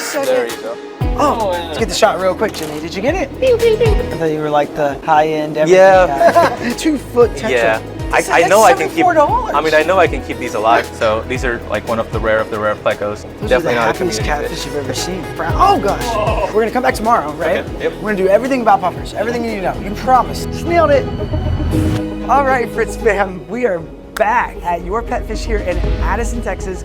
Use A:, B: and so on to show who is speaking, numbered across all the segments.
A: second.
B: There you go.
A: Oh, let's get the shot real quick, Jimmy. Did you get it? I thought you were like the high-end everything guy. 2 foot tetra.
B: Yeah. I know I can keep.
A: $74.
B: I mean, I know I can keep these alive. So these are like one of the rare plecos.
A: Those
B: Definitely
A: are the
B: not a
A: happiest
B: community
A: catfish
B: fish.
A: you've ever seen. Oh gosh. Whoa. We're gonna come back tomorrow, right?
B: Okay, yep.
A: We're gonna do everything about puffers. Everything you need to know. You promise. Just nailed it. All right, Fritz fam. We are back at Your Pet Fish here in Addison, Texas.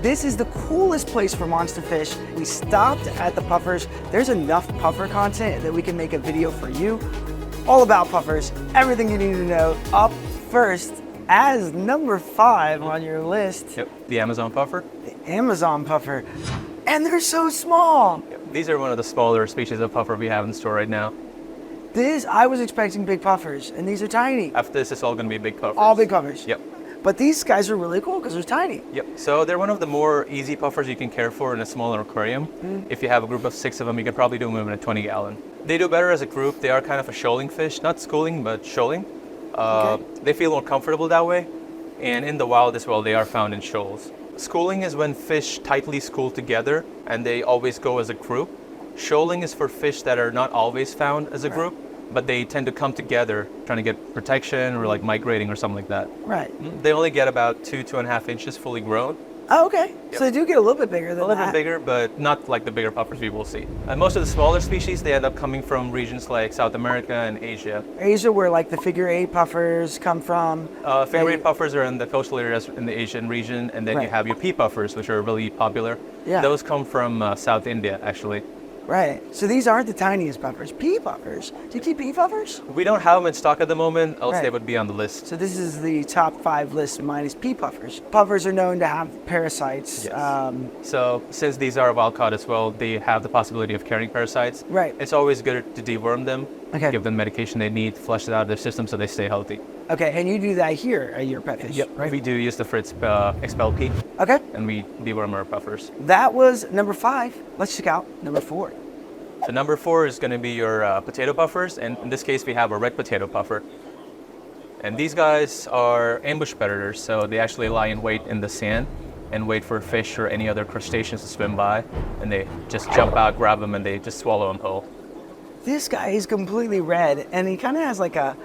A: This is the coolest place for monster fish. We stopped at the puffers. There's enough puffer content that we can make a video for you all about puffers. Everything you need to know. Up first, as number 5 on your list.
B: Yep. The Amazon puffer.
A: The Amazon puffer. And they're so small.
B: Yep. These are one of the smaller species of puffer we have in store right now.
A: I was expecting big puffers, and these are tiny.
B: After this, it's all going to be big puffers.
A: All big puffers.
B: Yep.
A: But these guys are really cool because they're tiny.
B: Yep. So they're one of the more easy puffers you can care for in a smaller aquarium. If you have a group of 6 of them, you can probably do them in a 20-gallon. They do better as a group. They are kind of a shoaling fish, not schooling, but shoaling. They feel more comfortable that way. And in the wild as well, they are found in shoals. Schooling is when fish tightly school together and they always go as a group. Shoaling is for fish that are not always found as a group, but they tend to come together trying to get protection or like migrating or something like that.
A: Right.
B: They only get about 2.5 inches fully grown.
A: Oh, okay.
B: Yep.
A: So they do get a little bit bigger than that.
B: A little bit bigger, but not like the bigger puffers we will see. And most of the smaller species, they end up coming from regions like South America and Asia.
A: Asia, where like the figure 8 puffers come from.
B: Figure 8 puffers are in the coastal areas in the Asian region, and then you have your pea puffers, which are really popular.
A: Yeah.
B: Those come from South India, actually.
A: Right. So these aren't the tiniest puffers. Pea puffers. Do you keep pea puffers?
B: We don't have them in stock at the moment, else
A: Right.
B: they would be on the list.
A: So this is the top 5 list minus pea puffers. Puffers are known to have parasites.
B: Yes. So since these are wild caught as well, they have the possibility of carrying parasites.
A: Right.
B: It's always good to deworm them,
A: Okay.
B: give them medication they need, flush it out of their system so they stay healthy.
A: Okay, and you do that here at Your Pet Fish,
B: Yep.
A: right?
B: We do use the Fritz Expel P,
A: Okay.
B: and we deworm our puffers.
A: That was number 5. Let's check out number 4.
B: So number 4 is going to be your potato puffers, and in this case we have a red potato puffer. And these guys are ambush predators, so they actually lie in wait in the sand and wait for fish or any other crustaceans to swim by, and they just jump out, grab them, and they just swallow them whole.
A: This guy is completely red, and he kind of has like a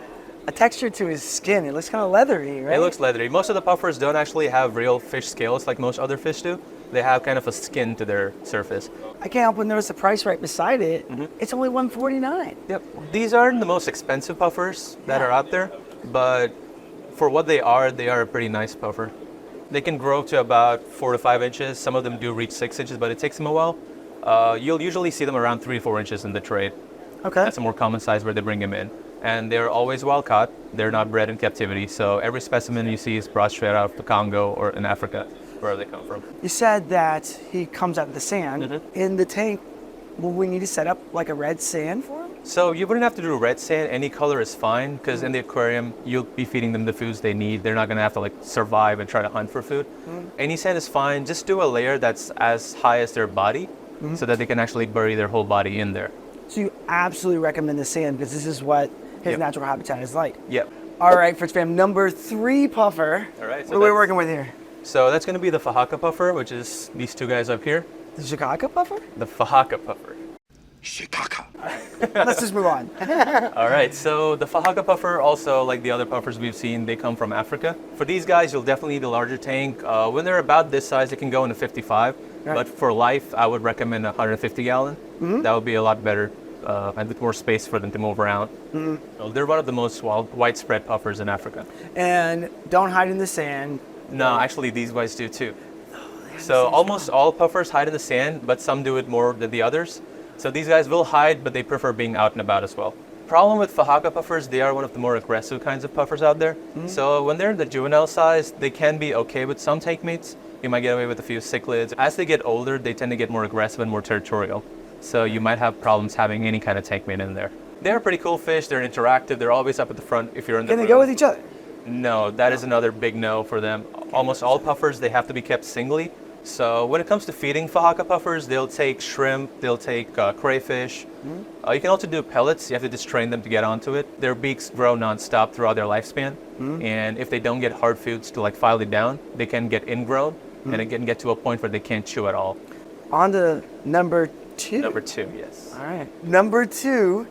A: texture to his skin. It looks kind of leathery, right?
B: It looks leathery. Most of the puffers don't actually have real fish scales like most other fish do. They have kind of a skin to their surface.
A: I can't help but notice the price right beside it. It's only $149.
B: Yep. These aren't the most expensive puffers that are out there, but for what they are a pretty nice puffer. They can grow to about 4 to 5 inches. Some of them do reach 6 inches, but it takes them a while. You'll usually see them around 3 or 4 inches in the trade.
A: Okay.
B: That's a more common size where they bring them in. And they're always wild caught. They're not bred in captivity. So every specimen you see is brought straight out of the Congo or in Africa, wherever they come from.
A: You said that he comes out of the sand. In the tank, will we need to set up like a red sand for him?
B: So you wouldn't have to do red sand. Any color is fine because in the aquarium, you'll be feeding them the foods they need. They're not going to have to like survive and try to hunt for food. Any sand is fine. Just do a layer that's as high as their body so that they can actually bury their whole body in there.
A: So you absolutely recommend the sand because this is what his natural habitat is like.
B: Yep.
A: All right, Fritz fam, number 3 puffer.
B: All right.
A: What are we working with here?
B: So that's going to be the Faka puffer, which is these 2 guys up here.
A: The Chicago puffer?
B: The Faka puffer.
C: Chicago.
A: Let's just move on.
B: All right, so the Faka puffer, also like the other puffers we've seen, they come from Africa. For these guys, you'll definitely need a larger tank. When they're about this size, it can go into 55.
A: Right.
B: But for life, I would recommend a 150 gallon. That would be a lot better and with more space for them to move around. So they're one of the most widespread puffers in Africa.
A: And don't hide in the sand.
B: No, actually these guys do too. So almost all puffers hide in the sand, but some do it more than the others. So these guys will hide, but they prefer being out and about as well. Problem with Faka puffers, they are one of the more aggressive kinds of puffers out there. So when they're in the juvenile size, they can be okay with some tank mates. You might get away with a few cichlids. As they get older, they tend to get more aggressive and more territorial. So you might have problems having any kind of tank mate in there. They're pretty cool fish. They're interactive. They're always up at the front if you're in the
A: Can they
B: room.
A: go with each other?
B: No, that is another big no for them. Almost all puffers, they have to be kept singly. So when it comes to feeding Faka puffers, they'll take shrimp, they'll take crayfish. You can also do pellets. You have to just train them to get onto it. Their beaks grow nonstop throughout their lifespan. And if they don't get hard foods to like file it down, they can get ingrown and it can get to a point where they can't chew at all.
A: On to number 2.
B: Number 2, yes.
A: All right. Number 2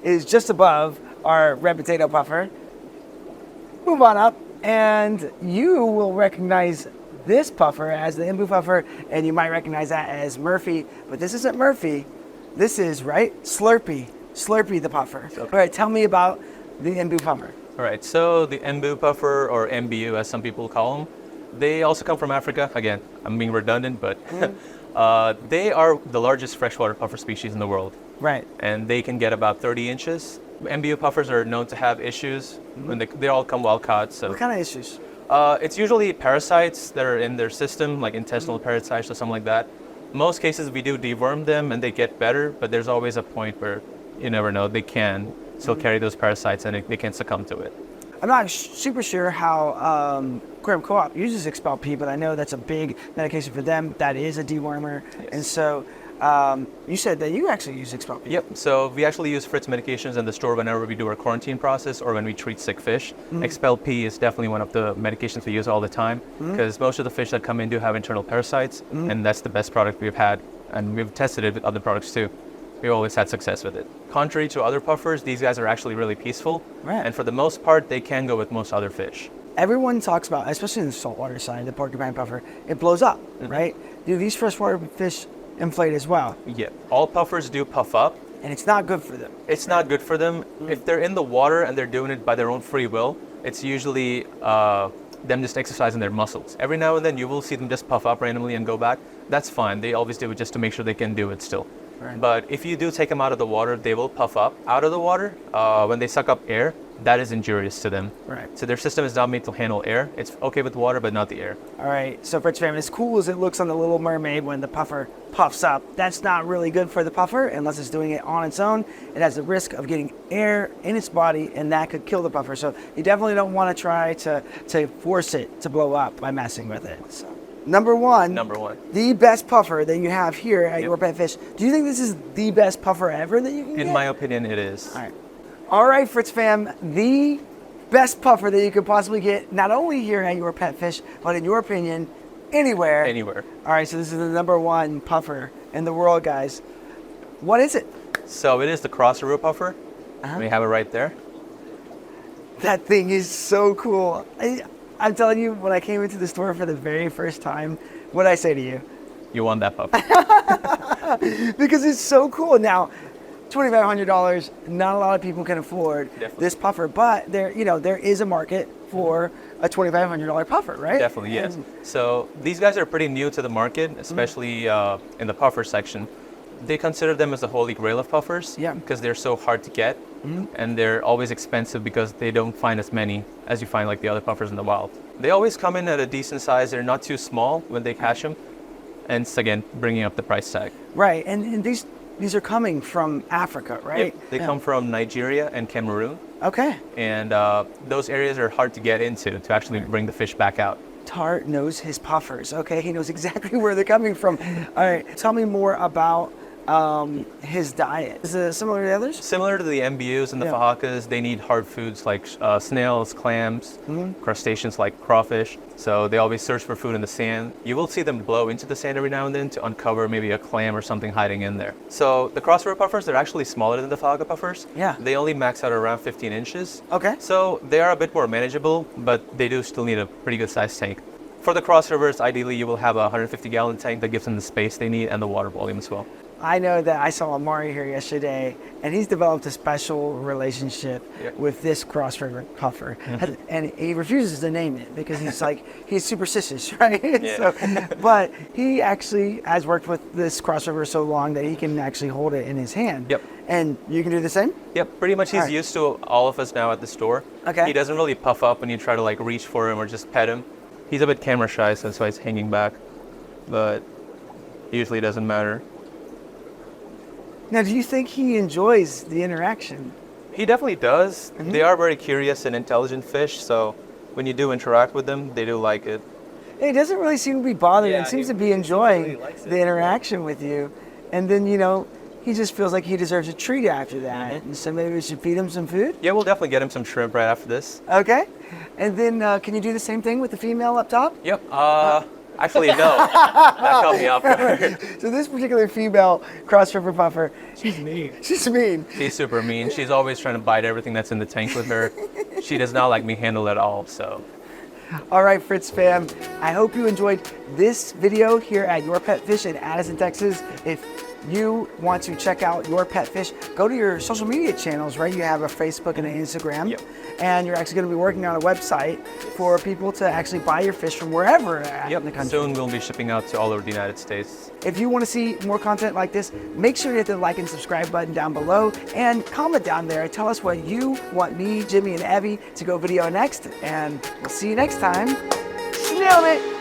A: is just above our red potato puffer. Move on up, and you will recognize this puffer as the Imbu puffer, and you might recognize that as Murphy, but this isn't Murphy. This is, right, Slurpee. Slurpee the puffer. All right, tell me about the Imbu puffer.
B: All right, so the Imbu puffer, or MBU as some people call them, they also come from Africa. Again, I'm being redundant, but they are the largest freshwater puffer species in the world.
A: Right.
B: And they can get about 30 inches. MBU puffers are known to have issues when they all come wild caught. So
A: What kind of issues?
B: it's usually parasites that are in their system, like intestinal parasites or something like that. Most cases we do deworm them and they get better, but there's always a point where you never know, they can still carry those parasites and they can succumb to it.
A: I'm not super sure how Aquarium Co-op uses Expel P, but I know that's a big medication for them. That is a dewormer.
B: Yes.
A: And so you said that you actually use Expel P.
B: Yep, so we actually use Fritz medications in the store whenever we do our quarantine process or when we treat sick fish. Expel P is definitely one of the medications we use all the time because most of the fish that come in do have internal parasites, and that's the best product we've had, and we've tested it with other products too. We always had success with it. Contrary to other puffers, these guys are actually really peaceful,
A: Right.
B: and for the most part, they can go with most other fish.
A: Everyone talks about, especially in the saltwater side, the porcupine puffer, it blows up, right? Do these freshwater fish inflate as well?
B: Yeah, all puffers do puff up.
A: And it's not good for them.
B: It's not good for them. If they're in the water and they're doing it by their own free will, it's usually them just exercising their muscles. Every now and then you will see them just puff up randomly and go back. That's fine. They always do it just to make sure they can do it still.
A: Right.
B: But if you do take them out of the water, they will puff up. Out of the water, when they suck up air, that is injurious to them.
A: Right.
B: So their system is not made to handle air. It's okay with water, but not the air.
A: All right, so Fritz fam, as cool as it looks on the Little Mermaid when the puffer puffs up, that's not really good for the puffer unless it's doing it on its own. It has the risk of getting air in its body, and that could kill the puffer. So you definitely don't want to try to force it to blow up by messing with it. So, number one, the best puffer that you have here at Your Pet Fish. Do you think this is the best puffer ever that you can get?
B: In my opinion, it is.
A: All right, Fritz fam, the best puffer that you could possibly get, not only here at Your Pet Fish, but in your opinion, anywhere.
B: Anywhere.
A: All right, so this is the number 1 puffer in the world, guys. What is it?
B: So it is the Crossroad puffer. We have it right there.
A: That thing is so cool. I'm telling you, when I came into the store for the very first time, what did I say to you?
B: You want that puffer.
A: Because it's so cool. Now, $2,500, not a lot of people can afford this puffer, but there is a market for a $2,500 puffer, right?
B: Definitely, yes. So these guys are pretty new to the market, especially in the puffer section. They consider them as the holy grail of puffers because they're so hard to get, and they're always expensive because they don't find as many as you find like the other puffers in the wild. They always come in at a decent size. They're not too small when they catch them, and it's, again, bringing up the price tag.
A: Right, and these are coming from Africa, right?
B: Yep. They come from Nigeria and Cameroon.
A: Okay.
B: And those areas are hard to get into to actually bring the fish back out.
A: Tart knows his puffers, okay? He knows exactly where they're coming from. All right, tell me more about his diet. Is it similar to the others?
B: Similar to the MBUs and the Fakas, they need hard foods like snails, clams, crustaceans like crawfish. So they always search for food in the sand. You will see them blow into the sand every now and then to uncover maybe a clam or something hiding in there. So the Crossroad puffers, they're actually smaller than the Faka puffers.
A: Yeah.
B: They only max out around 15 inches.
A: Okay.
B: So they are a bit more manageable, but they do still need a pretty good sized tank. For the Crossrovers, ideally you will have a 150-gallon tank that gives them the space they need and the water volume as well.
A: I know that I saw Amari here yesterday, and he's developed a special relationship with this Crossroad puffer, and he refuses to name it because he's superstitious, right?
B: Yeah.
A: But he actually has worked with this Crossroad so long that he can actually hold it in his hand.
B: Yep.
A: And you can do the same?
B: Yep, pretty much he's used to all of us now at the store.
A: Okay.
B: He doesn't really puff up when you try to like reach for him or just pet him. He's a bit camera shy, so that's why he's hanging back, but usually it doesn't matter.
A: Now, do you think he enjoys the interaction?
B: He definitely does. They are very curious and intelligent fish, so when you do interact with them, they do like it.
A: He doesn't really seem to be bothered.
B: Yeah,
A: It seems
B: he
A: to be enjoying
B: really likes it.
A: the interaction with you. And then, he just feels like he deserves a treat after that. And so maybe we should feed him some food?
B: Yeah, we'll definitely get him some shrimp right after this.
A: Okay. And then can you do the same thing with the female up top?
B: Yep. Actually, no. That caught me off guard.
A: So this particular female cross river puffer,
C: She's mean.
A: she's mean.
B: She's super mean. She's always trying to bite everything that's in the tank with her. She does not like me handle at all, so.
A: All right, Fritz fam, I hope you enjoyed this video here at Your Pet Fish in Addison, Texas. If you want to check out Your Pet Fish, go to your social media channels, right? You have a Facebook and an Instagram,
B: Yep.
A: and you're actually going to be working on a website for people to actually buy your fish from wherever in the country.
B: Soon we'll be shipping out to all over the United States.
A: If you want to see more content like this, make sure to hit the like and subscribe button down below and comment down there. Tell us what you want me, Jimmy, and Evie to go video next, and we'll see you next time. Nailed it!